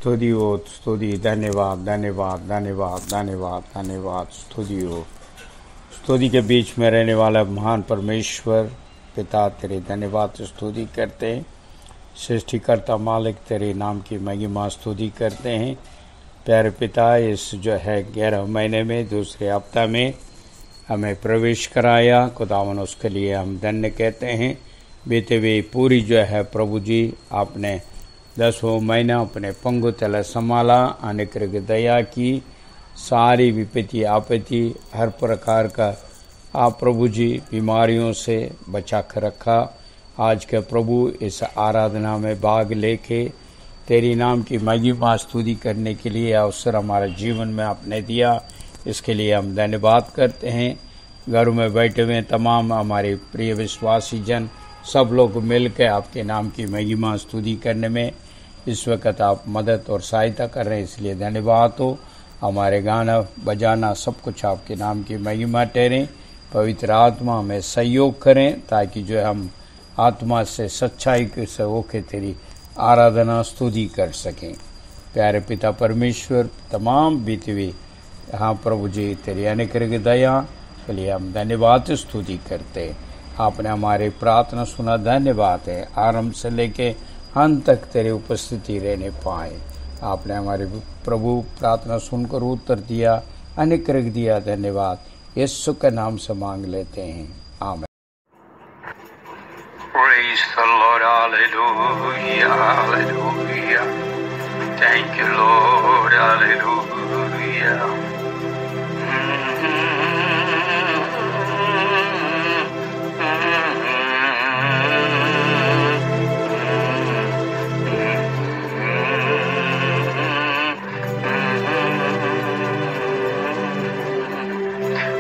स्तुति हो, स्तुति, धन्यवाद धन्यवाद धन्यवाद धन्यवाद धन्यवाद। स्तुति हो, स्तुति के बीच में रहने वाला महान परमेश्वर पिता, तेरे धन्यवाद स्तुति करते हैं। सृष्टिकर्ता मालिक, तेरे नाम की महिमा स्तुति करते हैं। प्यारे पिता, इस जो है 11 महीने में दूसरे हफ्ता में हमें प्रवेश कराया, खुदावन उसके लिए हम धन्य कहते हैं। बीते हुए पूरी जो है प्रभु जी, आपने 10वां महीना अपने पंगु तले संभाला, अनेक दया की, सारी विपत्ति आपत्ति हर प्रकार का आप प्रभु जी बीमारियों से बचा कर रखा। आज के प्रभु इस आराधना में भाग लेके तेरी नाम की महिमा स्तुति करने के लिए अवसर हमारे जीवन में आपने दिया, इसके लिए हम धन्यवाद करते हैं। घरों में बैठे हुए तमाम हमारे प्रिय विश्वासी जन सब लोग मिलकर आपके नाम की महिमा स्तुति करने में इस वक्त आप मदद और सहायता कर रहे हैं, इसलिए धन्यवाद हो। हमारे गाना बजाना सब कुछ आपके नाम की महिमा ठहरें। पवित्र आत्मा हमें सहयोग करें ताकि जो हम आत्मा से सच्चाई से होकर तेरी आराधना स्तुति कर सकें। प्यारे पिता परमेश्वर, तमाम बीती हुई हाँ प्रभु जी तेरी अनेक दया के लिए हम धन्यवाद स्तुति करते हैं। आपने हमारी प्रार्थना सुना, धन्यवाद है। आरंभ से लेके अंत तक तेरे उपस्थिति रहने पाए। आपने हमारे प्रभु प्रार्थना सुनकर उत्तर दिया, अनेक दिया, धन्यवाद। यीशु के नाम से मांग लेते हैं, आमीन। Praise the Lord, hallelujah, hallelujah. Thank you, Lord, hallelujah.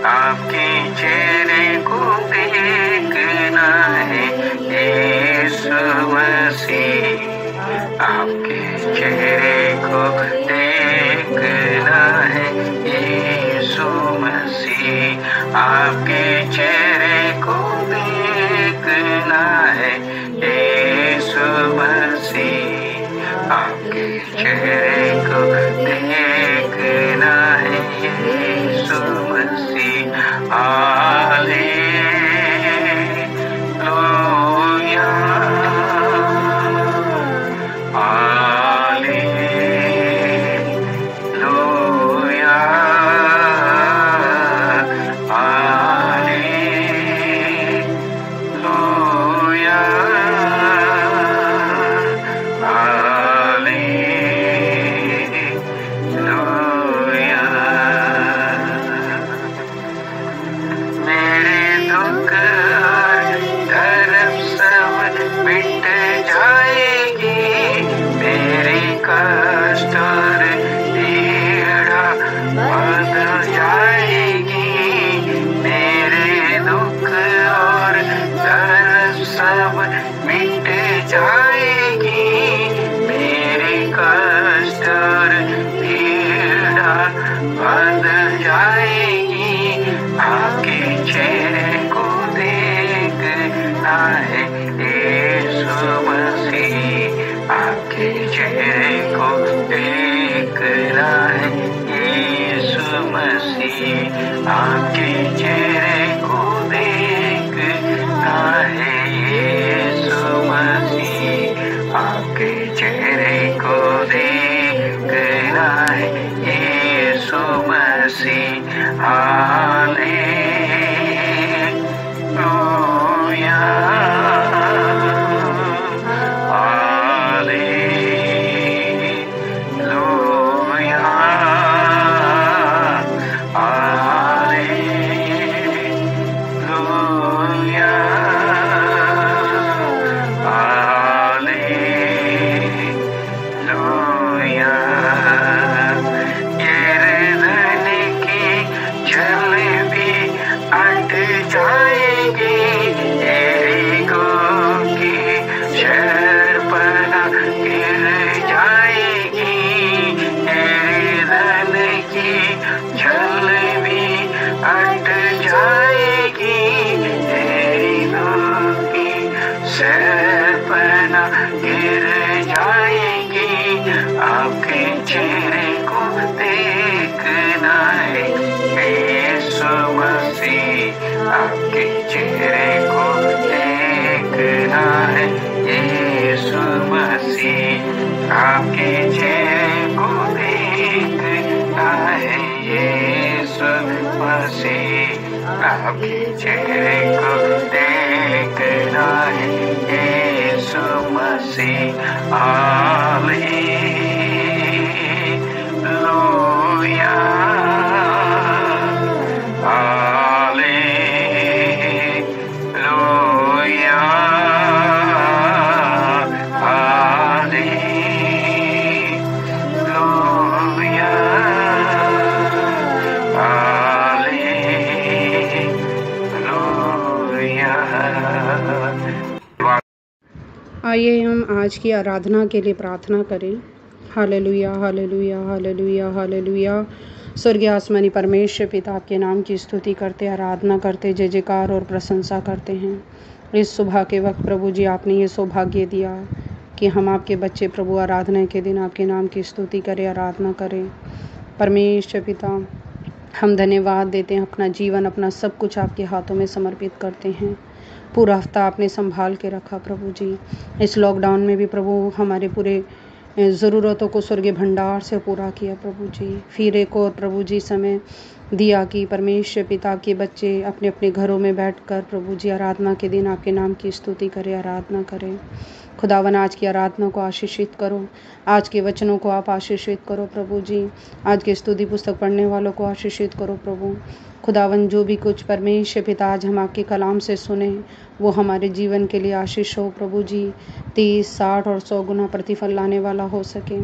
आपके चेहरे को देखना है यीशु मसीह, आपके चेहरे को देखना है यीशु मसीह, आपके चेहरे को देखना है यीशु मसीह, आपके चेहरे को देखना है यीशु मसीह। हालेलुया, हालेलुया, हालेलुया, मेरे दुख धर्म सब मिट जाएगी, मेरे कष्ट और पीड़ा बदल जाएगी, मेरे दुख और धर्म सब मिट जाएगी, मेरे कष्ट और पीड़ा बदल जाएगी। आपके चेहरे को देखना है यीशु मसीह, आपके चेहरे को देखना है यीशु मसीह, आपके चेहरे को देखना है यीशु मसीह, आपके चेहरे को देखना है यीशु मसीह। हालेलुया, हालेलुया, हालेलुया, हालेलुया। ये हृदय की जले आपके चेहरे को देखना है यीशु मसीह, आपके चेहरे को देखना है यीशु मसीह, आपके चेहरे को देखना है यीशु मसीह, आपके चेहरे को देखना है यीशु मसीह। हालेलुया, हालेलुया, हालेलुया, हालेलुया। आइए हम आज की आराधना के लिए प्रार्थना करें। हालेलुया, हालेलुया, हालेलुया, हालेलुया। स्वर्गीय आसमानी परमेश्वर पिता, आपके नाम की स्तुति करते, आराधना करते, जय जयकार और प्रशंसा करते हैं। इस सुबह के वक्त प्रभु जी आपने ये सौभाग्य दिया कि हम आपके बच्चे प्रभु आराधना के दिन आपके नाम की स्तुति करें, आराधना करें। परमेश्वर पिता, हम धन्यवाद देते हैं, अपना जीवन अपना सब कुछ आपके हाथों में समर्पित करते हैं। पूरा हफ्ता आपने संभाल के रखा प्रभु जी। इस लॉकडाउन में भी प्रभु हमारे पूरे ज़रूरतों को स्वर्गीय भंडार से पूरा किया प्रभु जी। फिर एक और प्रभु जी समय दिया कि परमेश्वर पिता के बच्चे अपने अपने घरों में बैठकर प्रभु जी आराधना के दिन आपके नाम की स्तुति करें, आराधना करें। खुदावन आज की आराधना को आशीषित करो, आज के वचनों को आप आशीषित करो प्रभु जी। आज के स्तुति पुस्तक पढ़ने वालों को आशीषित करो प्रभु। खुदावन जो भी कुछ परमेश्वर पिता आज हम आपके कलाम से सुने वो हमारे जीवन के लिए आशीष हो प्रभु जी। 30, 60 और 100 गुना प्रतिफल लाने वाला हो सके।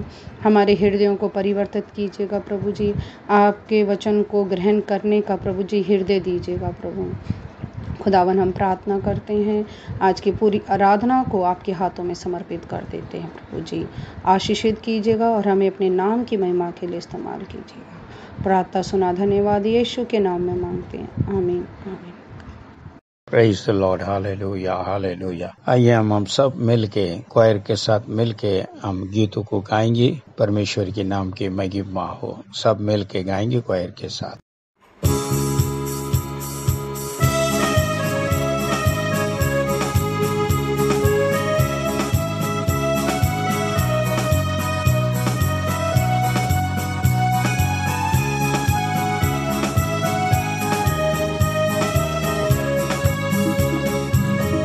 हमारे हृदयों को परिवर्तित कीजिएगा प्रभु जी। आपके वचन को ग्रहण करने का प्रभु जी हृदय दीजिएगा प्रभु। खुदावन हम प्रार्थना करते हैं, आज की पूरी आराधना को आपके हाथों में समर्पित कर देते हैं प्रभु जी। आशीषित कीजिएगा और हमें अपने नाम की महिमा के लिए इस्तेमाल कीजिएगा। प्रार्थना सुना, धन्यवाद यीशु के नाम में मांगते हैं, आमीन, आमीन। प्रेज द लॉर्ड, हालेलुया, हालेलुया। आइए हम सब मिलके क्वायर के साथ मिलके हम गीतों को गाएंगे। परमेश्वर के नाम की महिमा हो। सब मिलके गाएंगे क्वायर के साथ।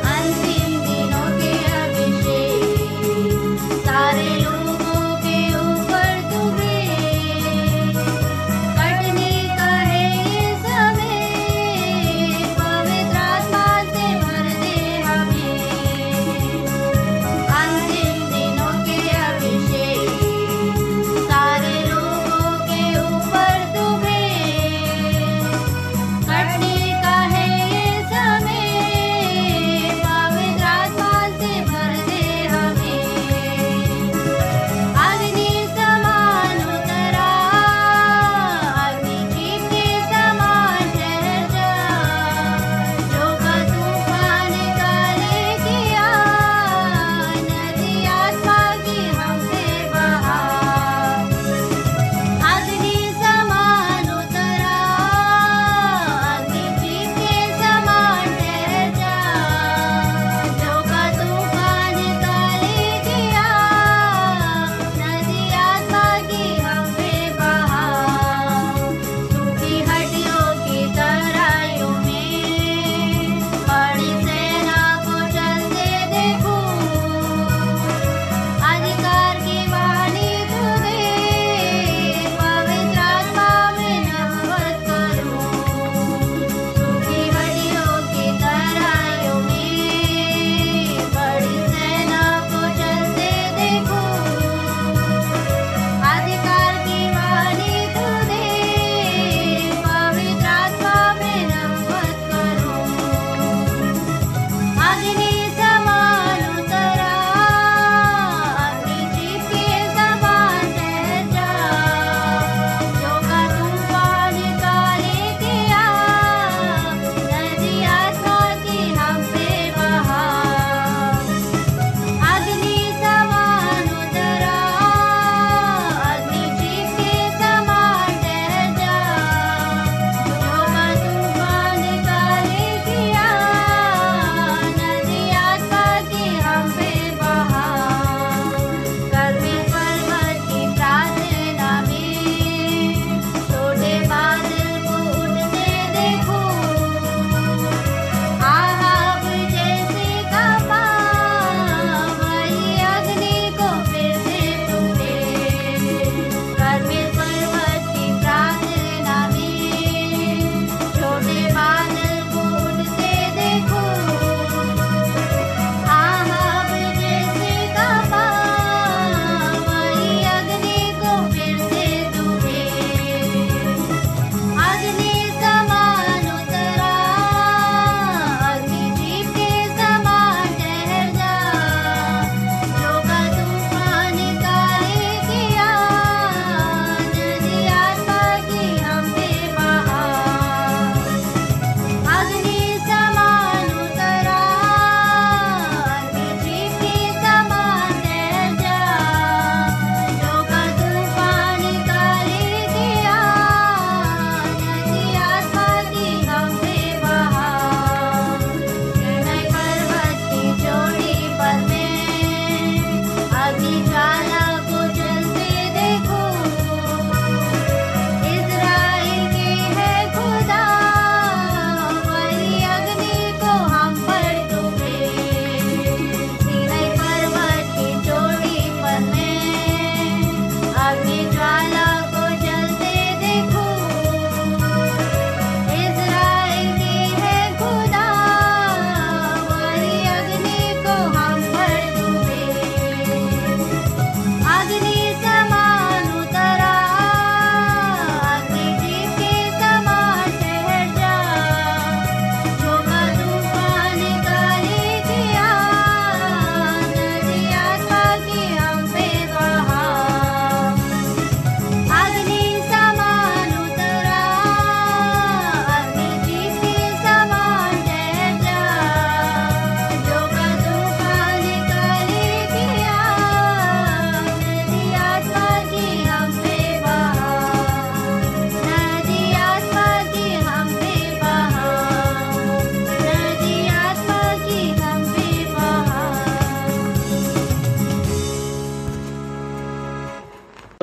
अंतिम दिनों के अभिषेक सारे लोगों के ऊपर तुम्हें कटने का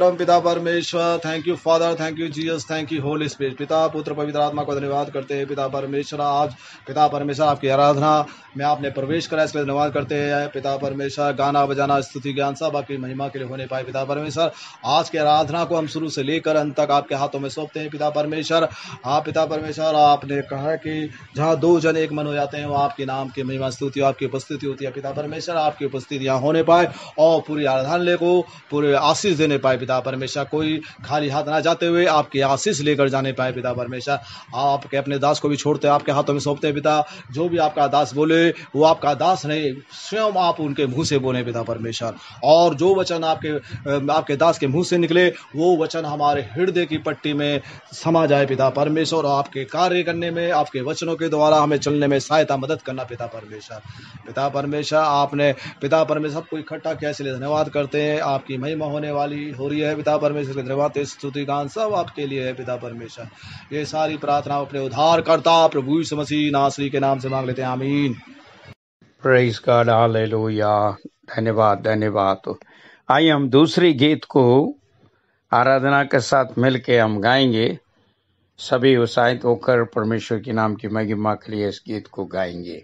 परम पिता परमेश्वर, thank you father, thank you Jesus, thank you Holi spirit. पिता पुत्र पवित्र आत्मा को धन्यवाद करते हैं। पिता परमेश्वर, आज पिता परमेश्वर आपकी आराधना में आपने प्रवेश करा, इसके लिए धन्यवाद करते हैं। पिता परमेश्वर, गाना बजाना स्तुति ज्ञान सब आपकी महिमा के लिए होने पाए। पिता परमेश्वर, आज की आराधना को हम शुरू से लेकर अंत तक आपके हाथों में सौंपते हैं। पिता परमेश्वर, आप पिता परमेश्वर, आपने कहा कि जहाँ दो जन एक मन हो जाते हैं, वो आपके नाम की महिमा स्तुति, आपकी उपस्थिति होती है। पिता परमेश्वर, आपकी उपस्थिति यहाँ होने पाए और पूरी आराधना को पूरे आशीष देने पाए। पिता परमेश्वर, कोई खाली हाथ ना जाते हुए आपकी आशीष लेकर जाने पाए। पिता परमेश्वर, आपके अपने दास को भी छोड़ते हैं, आपके हाथों में सौंपते हैं। पिता, जो भी आपका दास बोले वो आपका दास नहीं, स्वयं आप उनके मुंह से बोले। पिता परमेश्वर, और जो वचन आपके दास के मुंह से निकले वो वचन हमारे हृदय की पट्टी में समा जाए। पिता परमेश्वर, आपके कार्य करने में, आपके वचनों के द्वारा हमें चलने में सहायता मदद करना। पिता परमेश्वर, पिता परमेश्वर, आपने पिता परमेश्वर सबको इकट्ठा किया, इसलिए धन्यवाद करते हैं। आपकी महिमा होने वाली हो रही है। पिता परमेश्वर के धन्यवाद, स्तुति गान सब आपके लिए है। पिता परमेश्वर, ये सारी प्रार्थना अपने उद्धारकर्ता प्रभु यीशु मसीह नासरी के नाम से मांग लेते हैं, आमीन। Praise God, hallelujah. धन्यवाद धन्यवाद। तो आइए हम दूसरी गीत को आराधना के साथ मिलके हम गाएंगे। सभी उत्साहित होकर परमेश्वर के नाम की महिमा के लिए इस गीत को गाएंगे।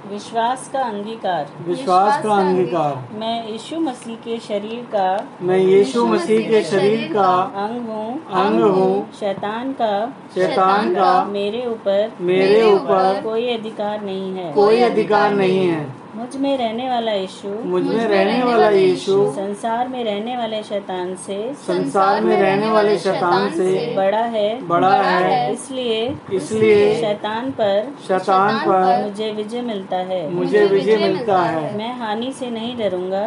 विश्वास का अंगीकार। विश्वास का अंगीकार। मैं यीशु मसीह के शरीर का अंग हूँ। शैतान का मेरे ऊपर कोई अधिकार नहीं है। मुझ में रहने वाला यीशु मुझ में रहने वाला यीशु संसार में रहने वाले शैतान से संसार में रहने वाले शैतान से बड़ा है। इसलिए शैतान पर मुझे विजय मिलता है। मैं हानि से नहीं डरूंगा।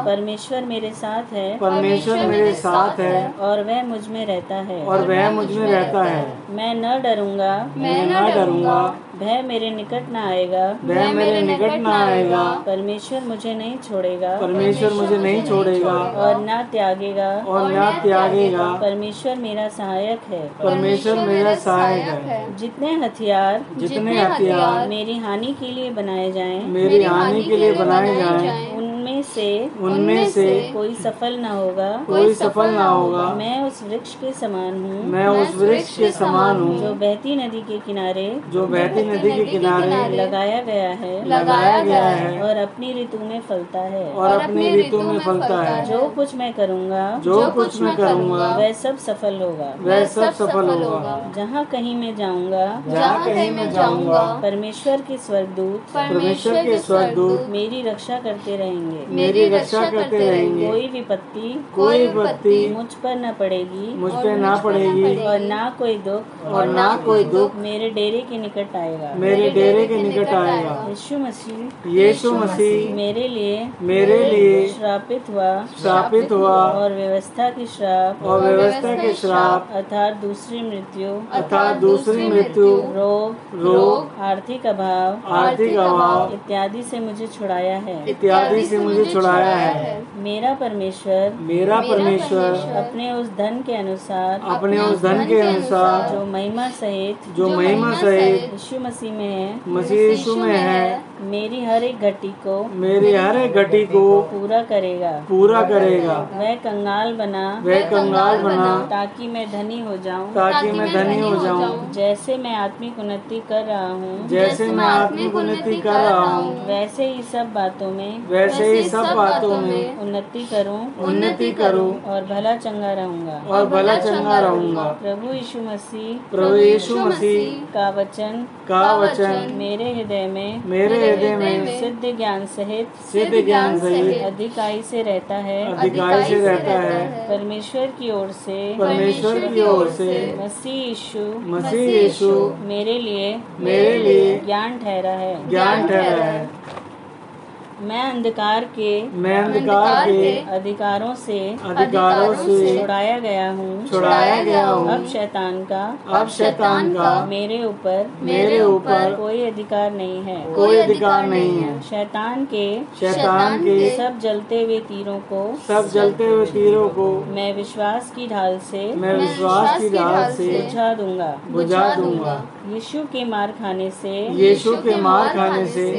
परमेश्वर मेरे साथ है और वह मुझ में रहता है। मैं न डरूंगा। भय मेरे निकट न आएगा। परमेश्वर मुझे नहीं छोड़ेगा और न त्यागेगा। परमेश्वर मेरा सहायक है। जितने हथियार मेरी हानि के लिए बनाए जाएं, उनमें से कोई सफल न होगा। मैं उस वृक्ष के समान हूँ जो बहती नदी के किनारे लगाया गया है और अपनी ऋतु में फलता है। जो कुछ मैं करूँगा वह सब सफल होगा। जहाँ कहीं मैं जाऊँगा परमेश्वर के स्वर्गदूत मेरी रक्षा करते रहेंगे। कोई विपत्ति मुझ पर न पड़ेगी और ना कोई दुख मेरे डेरे के निकट आएगा। यीशु मसीह मेरे लिए श्रापित हुआ और व्यवस्था के श्राप अर्थात दूसरी मृत्यु रोग आर्थिक अभाव इत्यादि से मुझे छुड़ाया है। मेरा परमेश्वर अपने उस धन के अनुसार जो महिमा सहित यीशु मसीह में है मेरी हर एक घटी को पूरा करेगा। वह कंगाल बना ताकि मैं धनी हो जाऊं। जैसे मैं आत्मिक उन्नति कर रहा हूं वैसे ही सब बातों में उन्नति करूं और भला चंगा रहूंगा। प्रभु यीशु मसीह का वचन मेरे हृदय में सिद्ध ज्ञान सहित अधिकाई से रहता है। परमेश्वर की ओर से मसीह यीशु मेरे लिए ज्ञान ठहरा है। मैं अंधकार के अधिकारों से छुड़ाया गया हूँ। अब शैतान का मेरे ऊपर कोई अधिकार नहीं है। शैतान के सब जलते हुए तीरों को मैं विश्वास की ढाल से बुझा दूंगा। यीशु के मार खाने से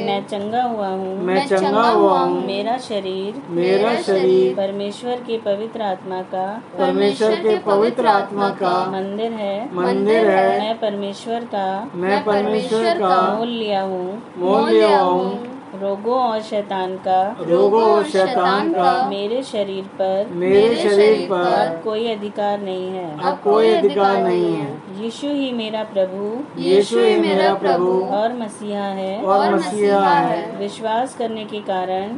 मैं चंगा हुआ हूँ। मेरा शरीर परमेश्वर के पवित्र आत्मा का मंदिर है। मैं परमेश्वर का मोल लिया हूँ। रोगों और शैतान का मेरे शरीर पर अब कोई अधिकार नहीं है। यीशु ही मेरा प्रभु और मसीहा है। विश्वास करने के कारण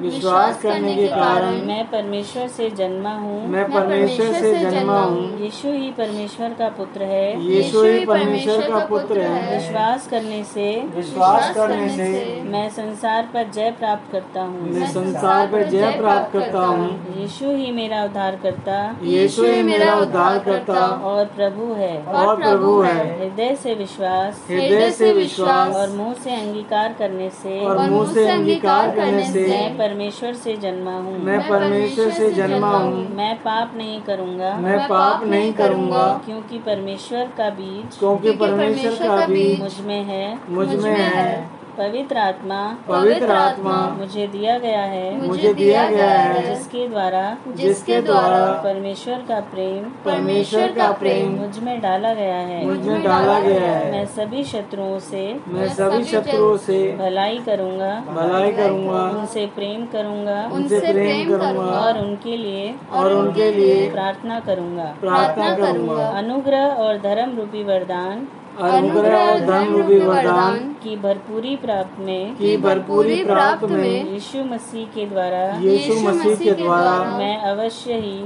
मैं परमेश्वर से जन्मा हूँ। यीशु ही परमेश्वर का पुत्र है। विश्वास करने से मैं संसार पर जय प्राप्त करता हूँ। यीशु ही मेरा उद्धारकर्ता और प्रभु है। हृदय से विश्वास और मुंह से अंगीकार करने से मैं परमेश्वर से जन्मा हूँ। मैं पाप नहीं करूँगा क्योंकि परमेश्वर का बीज मुझ में है। पवित्र आत्मा मुझे दिया गया है जिसके द्वारा परमेश्वर का प्रेम मुझ में डाला गया है। मैं सभी शत्रुओं से भलाई करूंगा। उनसे प्रेम करूंगा और उनके लिए प्रार्थना करूंगा। अनुग्रह और धर्म रूपी वरदान अनुग्रह और धन रूपी वरदान की भरपूरी प्राप्त में यीशु मसीह के द्वारा मैं अवश्य ही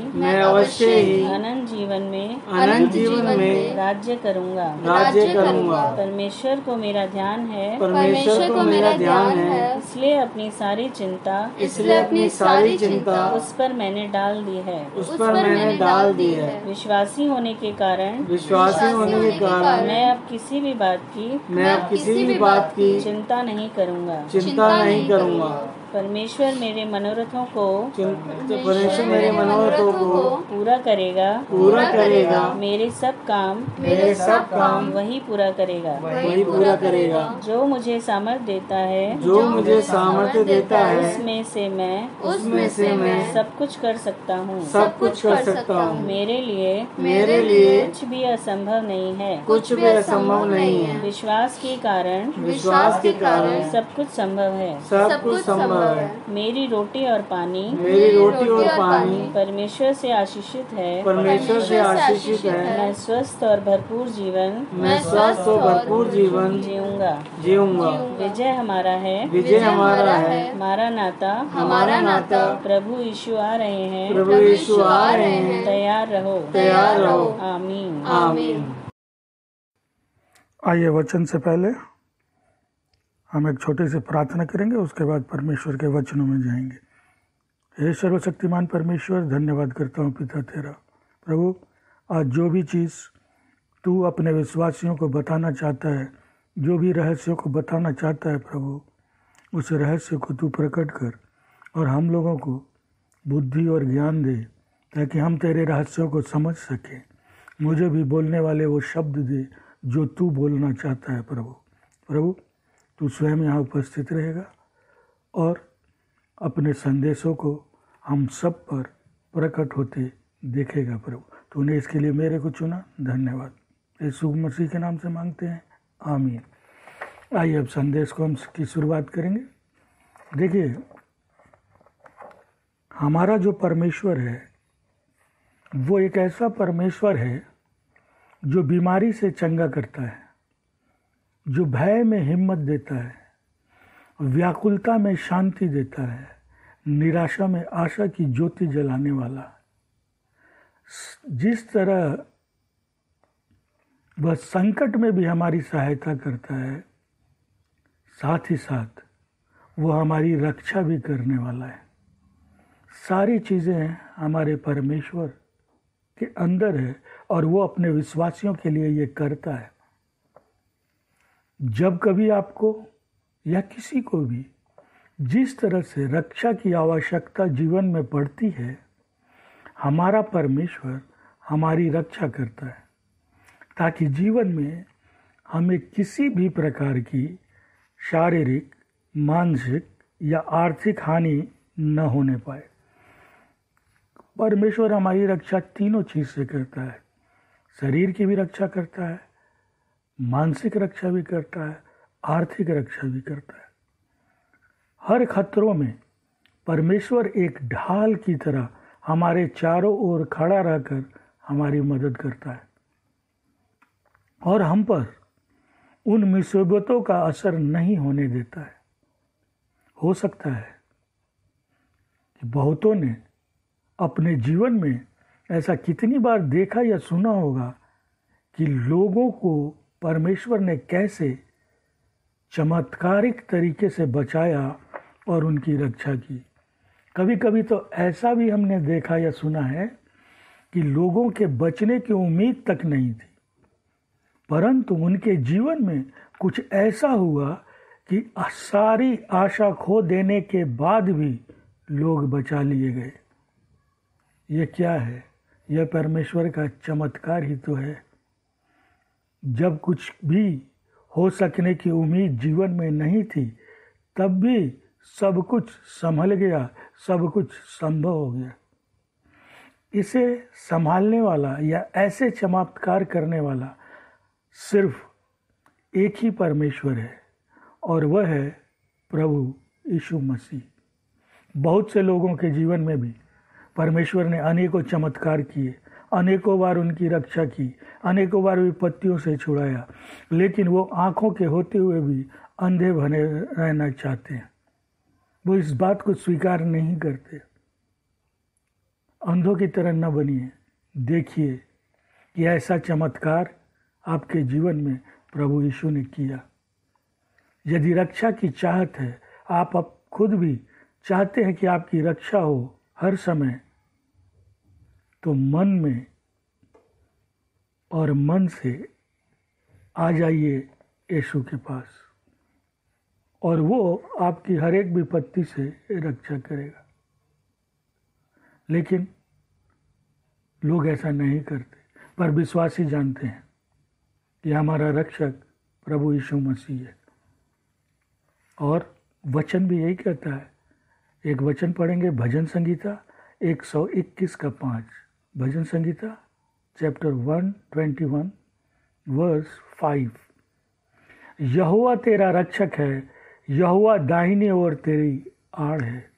अनंत जीवन में राज्य करूंगा। परमेश्वर को मेरा ध्यान है इसलिए अपनी सारी चिंता उस पर मैंने डाल दी है। विश्वासी होने के कारण मैं अब किसी भी बात की चिंता नहीं करूंगा। परमेश्वर मेरे मनोरथों को पूरा करेगा। मेरे सब काम वही पूरा करेगा। जो मुझे सामर्थ्य देता है उसमें से मैं सब कुछ कर सकता हूँ। मेरे लिए कुछ भी असंभव नहीं है। विश्वास के कारण सब कुछ संभव है। मेरी रोटी और पानी परमेश्वर से आशीषित है। मैं स्वस्थ और भरपूर जीवन जीऊंगा। विजय हमारा है। हमारा नाता प्रभु यीशु आ रहे हैं। तैयार रहो। आमीन। आइए वचन से पहले हम एक छोटी सी प्रार्थना करेंगे, उसके बाद परमेश्वर के वचनों में जाएंगे। हे सर्वशक्तिमान परमेश्वर, धन्यवाद करता हूँ पिता तेरा। प्रभु, आज जो भी चीज़ तू अपने विश्वासियों को बताना चाहता है, जो भी रहस्यों को बताना चाहता है प्रभु, उस रहस्य को तू प्रकट कर और हम लोगों को बुद्धि और ज्ञान दे ताकि हम तेरे रहस्यों को समझ सकें। मुझे भी बोलने वाले वो शब्द दे जो तू बोलना चाहता है प्रभु। तू स्वयं यहाँ उपस्थित रहेगा और अपने संदेशों को हम सब पर प्रकट होते देखेगा प्रभु। तूने इसके लिए मेरे को चुना, धन्यवाद। यीशु मसीह के नाम से मांगते हैं, आमीन। आइए अब संदेश को हम की शुरुआत करेंगे। देखिए, हमारा जो परमेश्वर है वो एक ऐसा परमेश्वर है जो बीमारी से चंगा करता है, जो भय में हिम्मत देता है, व्याकुलता में शांति देता है, निराशा में आशा की ज्योति जलाने वाला। जिस तरह वह संकट में भी हमारी सहायता करता है, साथ ही साथ वह हमारी रक्षा भी करने वाला है। सारी चीज़ें हमारे परमेश्वर के अंदर है और वो अपने विश्वासियों के लिए ये करता है। जब कभी आपको या किसी को भी जिस तरह से रक्षा की आवश्यकता जीवन में पड़ती है, हमारा परमेश्वर हमारी रक्षा करता है ताकि जीवन में हमें किसी भी प्रकार की शारीरिक, मानसिक या आर्थिक हानि न होने पाए। परमेश्वर हमारी रक्षा तीनों चीज़ से करता है। शरीर की भी रक्षा करता है, मानसिक रक्षा भी करता है, आर्थिक रक्षा भी करता है। हर खतरों में परमेश्वर एक ढाल की तरह हमारे चारों ओर खड़ा रहकर हमारी मदद करता है और हम पर उन मुसीबतों का असर नहीं होने देता है। हो सकता है कि बहुतों ने अपने जीवन में ऐसा कितनी बार देखा या सुना होगा कि लोगों को परमेश्वर ने कैसे चमत्कारिक तरीके से बचाया और उनकी रक्षा की। कभी कभी तो ऐसा भी हमने देखा या सुना है कि लोगों के बचने की उम्मीद तक नहीं थी, परंतु उनके जीवन में कुछ ऐसा हुआ कि सारी आशा खो देने के बाद भी लोग बचा लिए गए। ये क्या है? यह परमेश्वर का चमत्कार ही तो है। जब कुछ भी हो सकने की उम्मीद जीवन में नहीं थी, तब भी सब कुछ संभल गया, सब कुछ संभव हो गया। इसे संभालने वाला या ऐसे चमत्कार करने वाला सिर्फ एक ही परमेश्वर है और वह है प्रभु यीशु मसीह। बहुत से लोगों के जीवन में भी परमेश्वर ने अनेकों चमत्कार किए अनेकों बार उनकी रक्षा की, अनेकों बार विपत्तियों से छुड़ाया, लेकिन वो आंखों के होते हुए भी अंधे बने रहना चाहते हैं। वो इस बात को स्वीकार नहीं करते। अंधों की तरह न बनिए। देखिए कि ऐसा चमत्कार आपके जीवन में प्रभु यीशु ने किया। यदि रक्षा की चाहत है, आप अब खुद भी चाहते हैं कि आपकी रक्षा हो हर समय, तो मन में और मन से आ जाइए यीशु के पास, और वो आपकी हर एक विपत्ति से रक्षा करेगा। लेकिन लोग ऐसा नहीं करते, पर विश्वासी जानते हैं कि हमारा रक्षक प्रभु यीशु मसीह है। और वचन भी यही कहता है। एक वचन पढ़ेंगे, भजन संगीता 121 का 5। भजन संगीता चैप्टर 121 वर्स 5। यहोवा तेरा रक्षक है, यहोवा दाहिनी ओर तेरी आड़ है।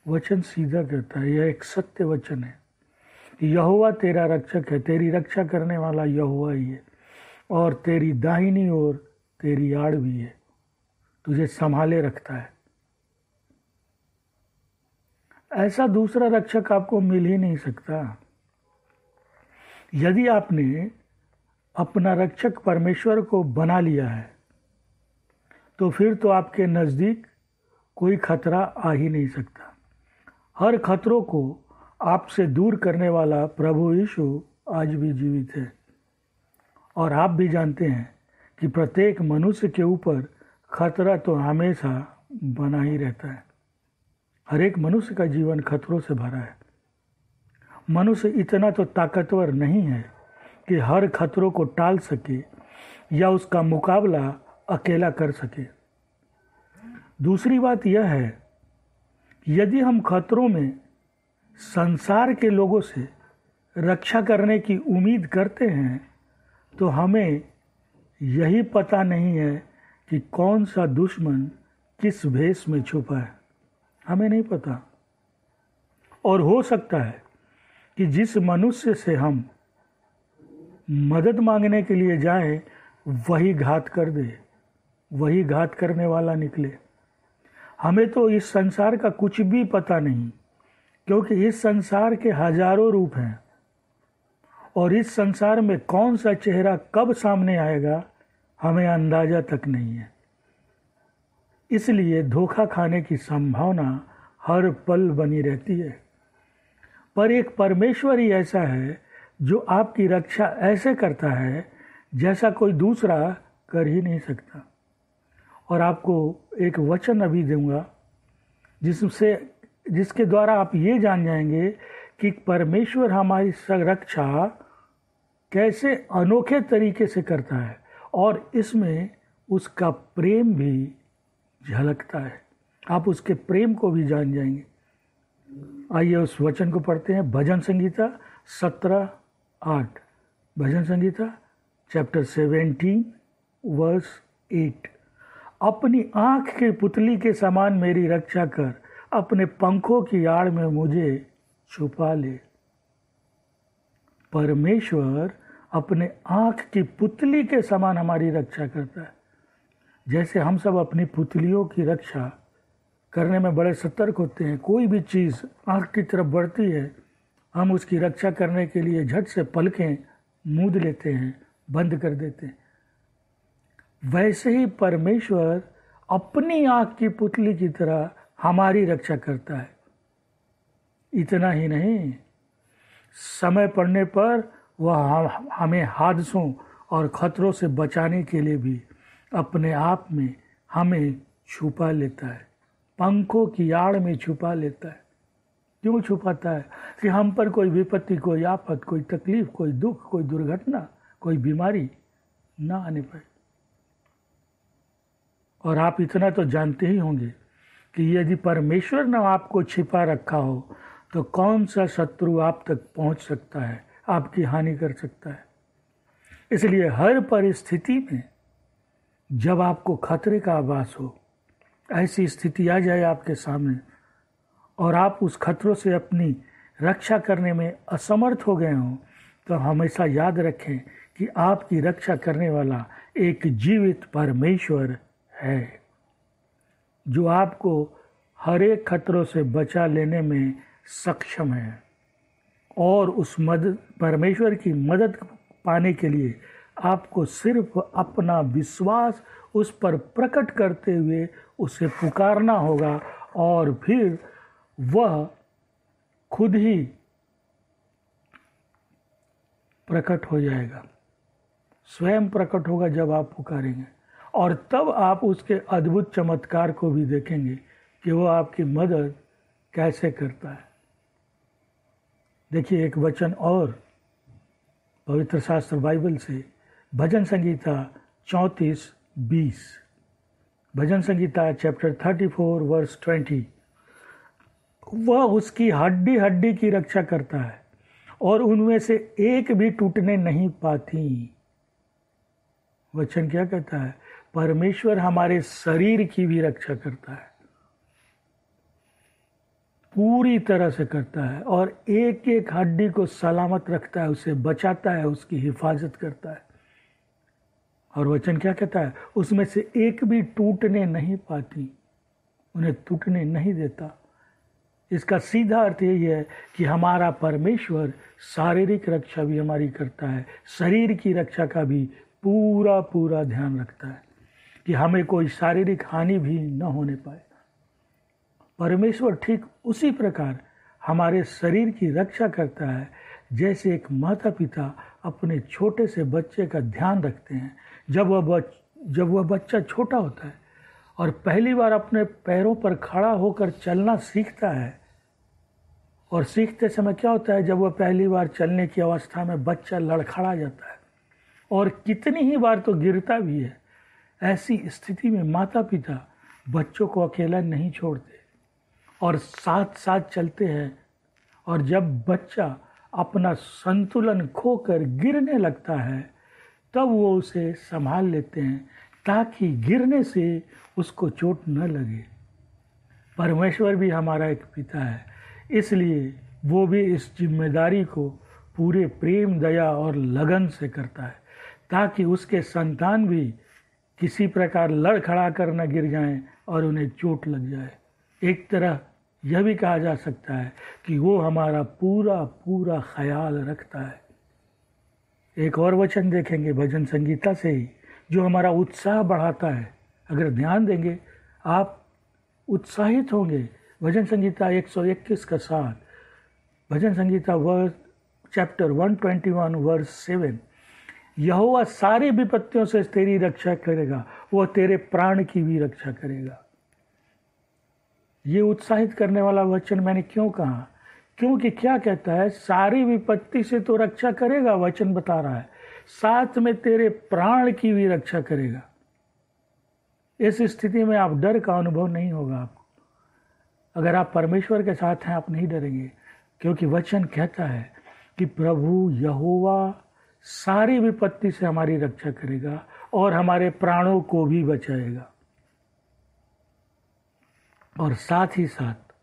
वचन सीधा कहता है, यह एक सत्य वचन है। यहोवा तेरा रक्षक है, तेरी रक्षा करने वाला यहोवा ही है, और तेरी दाहिनी ओर तेरी आड़ भी है, तुझे संभाले रखता है। ऐसा दूसरा रक्षक आपको मिल ही नहीं सकता। यदि आपने अपना रक्षक परमेश्वर को बना लिया है, तो फिर तो आपके नज़दीक कोई खतरा आ ही नहीं सकता। हर खतरों को आपसे दूर करने वाला प्रभु यीशु आज भी जीवित है। और आप भी जानते हैं कि प्रत्येक मनुष्य के ऊपर खतरा तो हमेशा बना ही रहता है। हर एक मनुष्य का जीवन खतरों से भरा है। मनुष्य इतना तो ताकतवर नहीं है कि हर खतरों को टाल सके या उसका मुकाबला अकेला कर सके। दूसरी बात यह है, यदि हम खतरों में संसार के लोगों से रक्षा करने की उम्मीद करते हैं, तो हमें यही पता नहीं है कि कौन सा दुश्मन किस भेष में छुपा है। हमें नहीं पता। और हो सकता है कि जिस मनुष्य से हम मदद मांगने के लिए जाएं, वही घात कर दे, वही घात करने वाला निकले। हमें तो इस संसार का कुछ भी पता नहीं, क्योंकि इस संसार के हजारों रूप हैं, और इस संसार में कौन सा चेहरा कब सामने आएगा हमें अंदाजा तक नहीं है। इसलिए धोखा खाने की संभावना हर पल बनी रहती है। पर एक परमेश्वर ही ऐसा है जो आपकी रक्षा ऐसे करता है जैसा कोई दूसरा कर ही नहीं सकता। और आपको एक वचन अभी दूंगा जिसके द्वारा आप ये जान जाएंगे कि परमेश्वर हमारी रक्षा कैसे अनोखे तरीके से करता है, और इसमें उसका प्रेम भी झलकता है। आप उसके प्रेम को भी जान जाएंगे। आइए उस वचन को पढ़ते हैं। भजन संगीता 17:8। भजन संगीता चैप्टर 17 वर्स 8। अपनी आँख के पुतली के समान मेरी रक्षा कर, अपने पंखों की आड़ में मुझे छुपा ले। परमेश्वर अपने आँख की पुतली के समान हमारी रक्षा करता है। जैसे हम सब अपनी पुतलियों की रक्षा करने में बड़े सतर्क होते हैं। कोई भी चीज़ आँख की तरफ बढ़ती है, हम उसकी रक्षा करने के लिए झट से पलकें मूंद लेते हैं, बंद कर देते हैं। वैसे ही परमेश्वर अपनी आँख की पुतली की तरह हमारी रक्षा करता है। इतना ही नहीं, समय पड़ने पर वह हमें हादसों और खतरों से बचाने के लिए भी अपने आप में हमें छुपा लेता है, पंखों की आड़ में छुपा लेता है। क्यों छुपाता है? कि हम पर कोई विपत्ति, कोई आफत, कोई तकलीफ, कोई दुख, कोई दुर्घटना, कोई बीमारी ना आने पाए। और आप इतना तो जानते ही होंगे कि यदि परमेश्वर ने आपको छिपा रखा हो, तो कौन सा शत्रु आप तक पहुंच सकता है, आपकी हानि कर सकता है। इसलिए हर परिस्थिति में जब आपको खतरे का आभास हो, ऐसी स्थिति आ जाए आपके सामने और आप उस खतरों से अपनी रक्षा करने में असमर्थ हो गए हों, तो हमेशा याद रखें कि आपकी रक्षा करने वाला एक जीवित परमेश्वर है, जो आपको हर एक खतरों से बचा लेने में सक्षम है। और उस परमेश्वर की मदद पाने के लिए आपको सिर्फ अपना विश्वास उस पर प्रकट करते हुए उसे पुकारना होगा, और फिर वह खुद ही प्रकट हो जाएगा, स्वयं प्रकट होगा जब आप पुकारेंगे। और तब आप उसके अद्भुत चमत्कार को भी देखेंगे कि वो आपकी मदद कैसे करता है। देखिए एक वचन और पवित्र शास्त्र बाइबल से, भजन संगीता 34:20, भजन संगीता चैप्टर 34 वर्स 20। वह उसकी हड्डी हड्डी की रक्षा करता है और उनमें से एक भी टूटने नहीं पाती। वचन क्या कहता है? परमेश्वर हमारे शरीर की भी रक्षा करता है, पूरी तरह से करता है, और एक एक हड्डी को सलामत रखता है, उसे बचाता है, उसकी हिफाजत करता है। और वचन क्या कहता है? उसमें से एक भी टूटने नहीं पाती, उन्हें टूटने नहीं देता। इसका सीधा अर्थ यही है कि हमारा परमेश्वर शारीरिक रक्षा भी हमारी करता है, शरीर की रक्षा का भी पूरा पूरा ध्यान रखता है कि हमें कोई शारीरिक हानि भी न होने पाए। परमेश्वर ठीक उसी प्रकार हमारे शरीर की रक्षा करता है, जैसे एक माता पिता अपने छोटे से बच्चे का ध्यान रखते हैं। जब वह बच्चा छोटा होता है और पहली बार अपने पैरों पर खड़ा होकर चलना सीखता है, और सीखते समय क्या होता है, जब वह पहली बार चलने की अवस्था में बच्चा लड़खड़ा जाता है और कितनी ही बार तो गिरता भी है। ऐसी स्थिति में माता पिता बच्चों को अकेला नहीं छोड़ते और साथ साथ चलते हैं, और जब बच्चा अपना संतुलन खोकर गिरने लगता है तब वो उसे संभाल लेते हैं ताकि गिरने से उसको चोट न लगे। परमेश्वर भी हमारा एक पिता है, इसलिए वो भी इस जिम्मेदारी को पूरे प्रेम, दया और लगन से करता है, ताकि उसके संतान भी किसी प्रकार लड़खड़ा कर न गिर जाएं और उन्हें चोट लग जाए। एक तरह यह भी कहा जा सकता है कि वो हमारा पूरा पूरा ख्याल रखता है। एक और वचन देखेंगे भजन संगीता से ही, जो हमारा उत्साह बढ़ाता है। अगर ध्यान देंगे आप उत्साहित होंगे। भजन संगीता 121 का 7, भजन संगीता चैप्टर 121 वर्स 7। यहोवा सारी विपत्तियों से तेरी रक्षा करेगा, वह तेरे प्राण की भी रक्षा करेगा। ये उत्साहित करने वाला वचन मैंने क्यों कहा? क्योंकि क्या कहता है? सारी विपत्ति से तो रक्षा करेगा, वचन बता रहा है, साथ में तेरे प्राण की भी रक्षा करेगा। इस स्थिति में आप डर का अनुभव नहीं होगा आपको। अगर आप परमेश्वर के साथ हैं आप नहीं डरेंगे, क्योंकि वचन कहता है कि प्रभु यहोवा सारी विपत्ति से हमारी रक्षा करेगा और हमारे प्राणों को भी बचाएगा। और साथ ही साथ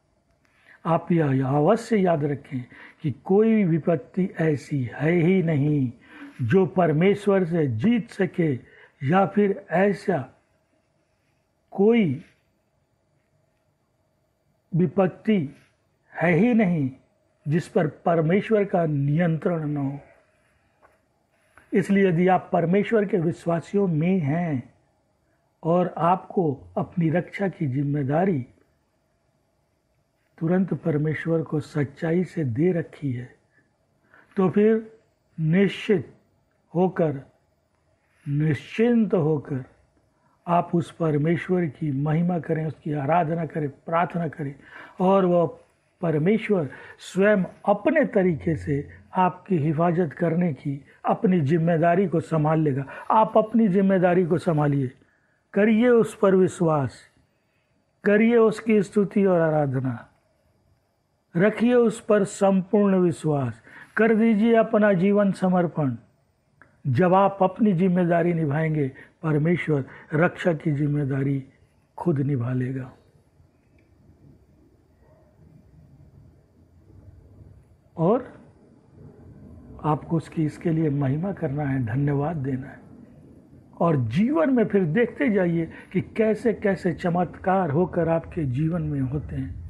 आप यह अवश्य याद रखें कि कोई विपत्ति ऐसी है ही नहीं जो परमेश्वर से जीत सके, या फिर ऐसा कोई विपत्ति है ही नहीं जिस पर परमेश्वर का नियंत्रण न हो। इसलिए यदि आप परमेश्वर के विश्वासियों में हैं और आपको अपनी रक्षा की जिम्मेदारी तुरंत परमेश्वर को सच्चाई से दे रखी है, तो फिर निश्चिंत होकर आप उस परमेश्वर की महिमा करें, उसकी आराधना करें, प्रार्थना करें, और वह परमेश्वर स्वयं अपने तरीके से आपकी हिफाजत करने की अपनी जिम्मेदारी को संभाल लेगा। आप अपनी जिम्मेदारी को संभालिए, करिए उस पर विश्वास, करिए उसकी स्तुति और आराधना, रखिए उस पर संपूर्ण विश्वास, कर दीजिए अपना जीवन समर्पण। जब आप अपनी जिम्मेदारी निभाएंगे, परमेश्वर रक्षा की जिम्मेदारी खुद निभा लेगा। और आपको उसकी इसके लिए महिमा करना है, धन्यवाद देना है। और जीवन में फिर देखते जाइए कि कैसे कैसे चमत्कार होकर आपके जीवन में होते हैं।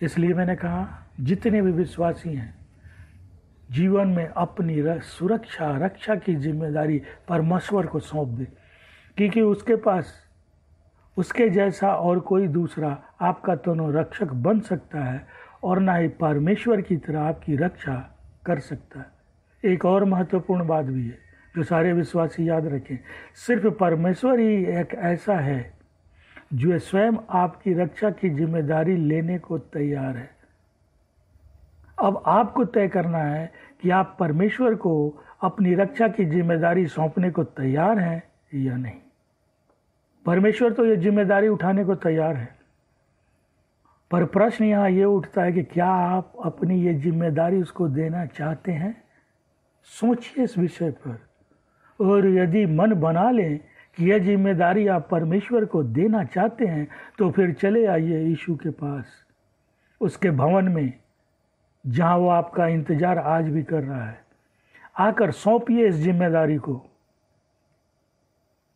इसलिए मैंने कहा जितने भी विश्वासी हैं जीवन में अपनी सुरक्षा रक्षा की जिम्मेदारी परमेश्वर को सौंप दे, क्योंकि उसके पास उसके जैसा और कोई दूसरा आपका तो न रक्षक बन सकता है और ना ही परमेश्वर की तरह आपकी रक्षा कर सकता है। एक और महत्वपूर्ण बात भी है जो सारे विश्वासी याद रखें, सिर्फ परमेश्वर ही एक ऐसा है जो स्वयं आपकी रक्षा की जिम्मेदारी लेने को तैयार है। अब आपको तय करना है कि आप परमेश्वर को अपनी रक्षा की जिम्मेदारी सौंपने को तैयार हैं या नहीं। परमेश्वर तो ये जिम्मेदारी उठाने को तैयार है, पर प्रश्न यहाँ ये उठता है कि क्या आप अपनी ये जिम्मेदारी उसको देना चाहते हैं? सोचिए इस विषय पर, और यदि मन बना लें कि यह जिम्मेदारी आप परमेश्वर को देना चाहते हैं तो फिर चले आइए यीशु के पास, उसके भवन में जहाँ वो आपका इंतज़ार आज भी कर रहा है। आकर सौंपिए इस जिम्मेदारी को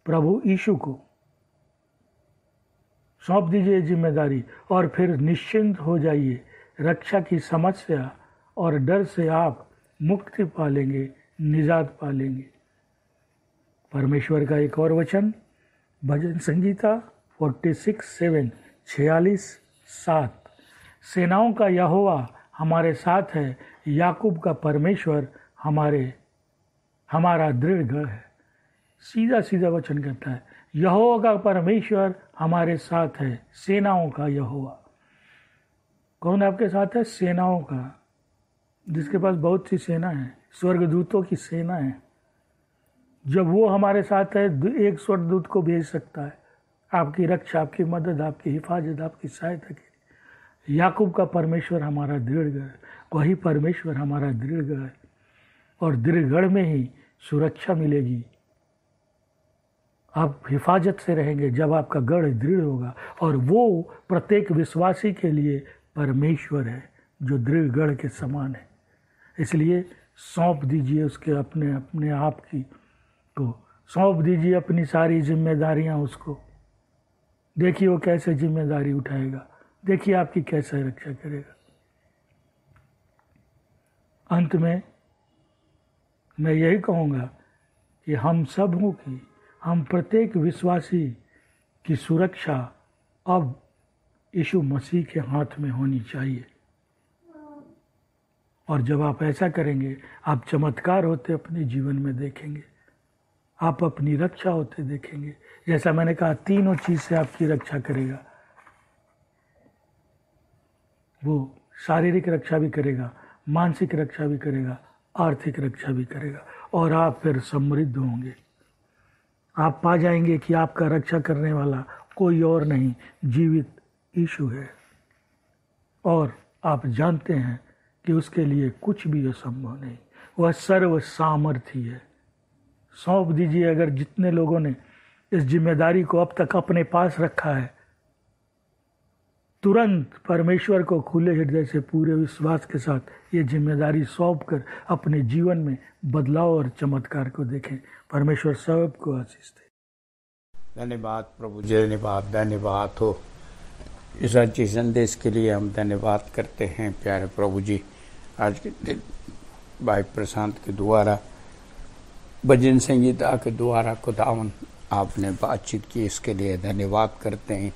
प्रभु यीशु को, सौंप दीजिए जिम्मेदारी और फिर निश्चिंत हो जाइए। रक्षा की समस्या और डर से आप मुक्ति पालेंगे, निजात पालेंगे। परमेश्वर का एक और वचन भजन संगीता 46:7 46:7, सेनाओं का यहोवा हमारे साथ है, याकूब का परमेश्वर हमारा दृढ़ गढ़ है। सीधा सीधा वचन कहता है, यहोवा का परमेश्वर हमारे साथ है, सेनाओं का यहोवा। कौन आपके साथ है? सेनाओं का, जिसके पास बहुत सी सेना है, स्वर्गदूतों की सेना है। जब वो हमारे साथ है, एक स्वर्गदूत को भेज सकता है आपकी रक्षा, आपकी मदद, आपकी हिफाजत, आपकी सहायता के लिए। याकूब का परमेश्वर हमारा दृढ़गढ़, वही परमेश्वर हमारा दृढ़गढ़ है, और दृढ़गढ़ में ही सुरक्षा मिलेगी। आप हिफाजत से रहेंगे जब आपका गढ़ दृढ़ होगा, और वो प्रत्येक विश्वासी के लिए परमेश्वर है जो दृढ़ गढ़ के समान है। इसलिए सौंप दीजिए उसके अपने आप की को, सौंप दीजिए अपनी सारी जिम्मेदारियां उसको। देखिए वो कैसे जिम्मेदारी उठाएगा, देखिए आपकी कैसे रक्षा करेगा। अंत में मैं यही कहूँगा कि हम प्रत्येक विश्वासी की सुरक्षा अब यीशु मसीह के हाथ में होनी चाहिए। और जब आप ऐसा करेंगे, आप चमत्कार होते अपने जीवन में देखेंगे, आप अपनी रक्षा होते देखेंगे। जैसा मैंने कहा, तीनों चीज़ से आपकी रक्षा करेगा। वो शारीरिक रक्षा भी करेगा, मानसिक रक्षा भी करेगा, आर्थिक रक्षा भी करेगा, और आप फिर समृद्ध होंगे। आप पा जाएंगे कि आपका रक्षा करने वाला कोई और नहीं, जीवित यीशु है, और आप जानते हैं कि उसके लिए कुछ भी असंभव नहीं। वह सर्व सामर्थी है। सौंप दीजिए। अगर जितने लोगों ने इस जिम्मेदारी को अब तक अपने पास रखा है, तुरंत परमेश्वर को खुले हृदय से पूरे विश्वास के साथ ये जिम्मेदारी सौंप कर अपने जीवन में बदलाव और चमत्कार को देखें। परमेश्वर सबको आशीष दे। धन्यवाद प्रभु जी, धन्यवाद हो इस अच्छे संदेश के लिए। हम धन्यवाद करते हैं प्यारे प्रभु जी। आज के दिन भाई प्रशांत के द्वारा, भजन संगीता के द्वारा खुदावन आपने बातचीत की, इसके लिए धन्यवाद करते हैं।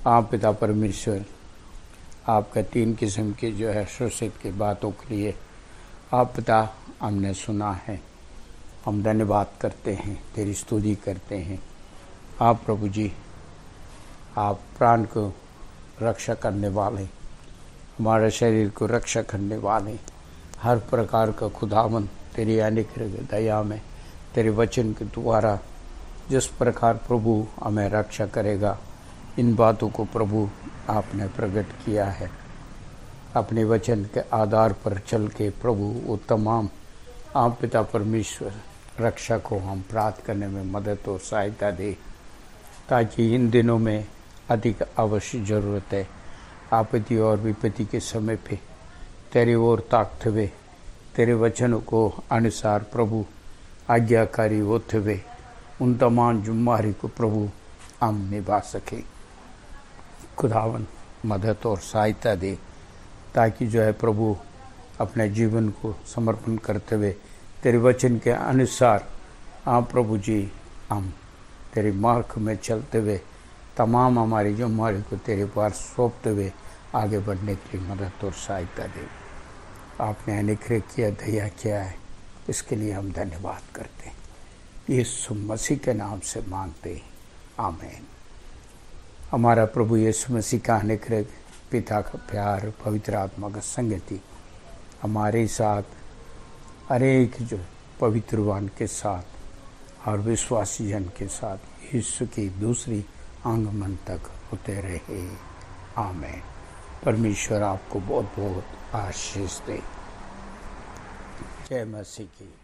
आप पिता परमेश्वर, आपका 3 किस्म की जो है शोषित की बातों के लिए आप पिता हमने सुना है। हम धन्यवाद करते हैं, तेरी स्तुति करते हैं। आप प्रभु जी, आप प्राण को रक्षा करने वाले, हमारे शरीर को रक्षा करने वाले, हर प्रकार का खुदावन तेरी अनुग्रह दया में तेरे वचन के द्वारा जिस प्रकार प्रभु हमें रक्षा करेगा, इन बातों को प्रभु आपने प्रकट किया है। अपने वचन के आधार पर चल के प्रभु वो तमाम आप पिता परमेश्वर रक्षा को हम प्राप्त करने में मदद और सहायता दे, ताकि इन दिनों में अधिक आवश्यक ज़रूरत है आपत्ति और विपत्ति के समय पे तेरी ओर ताकते हुए, तेरे वचनों को अनुसार प्रभु आज्ञाकारी होते हुए उन तमाम जिम्मेदारी को प्रभु हम निभा सके। खुदावन मदद और सहायता दे, ताकि जो है प्रभु अपने जीवन को समर्पण करते हुए तेरे वचन के अनुसार प्रभु जी हम तेरे मार्ग में चलते हुए तमाम हमारी जिम्मेदारी को तेरे पास सौंपते हुए आगे बढ़ने की मदद और सहायता दे। आपने अनुग्रह किया, दया किया है, इसके लिए हम धन्यवाद करते हैं। यीशु मसीह के नाम से मांगते हैं, आमीन। हमारा प्रभु यीशु मसीह का अनुग्रह, पिता का प्यार, पवित्र आत्मा का संगति हमारे साथ, हरेक जो पवित्रवान के साथ और विश्वासी जन के साथ यीशु की दूसरी आगमन तक होते रहे, आमीन। परमेश्वर आपको बहुत बहुत आशीष दे। जय मसीह की।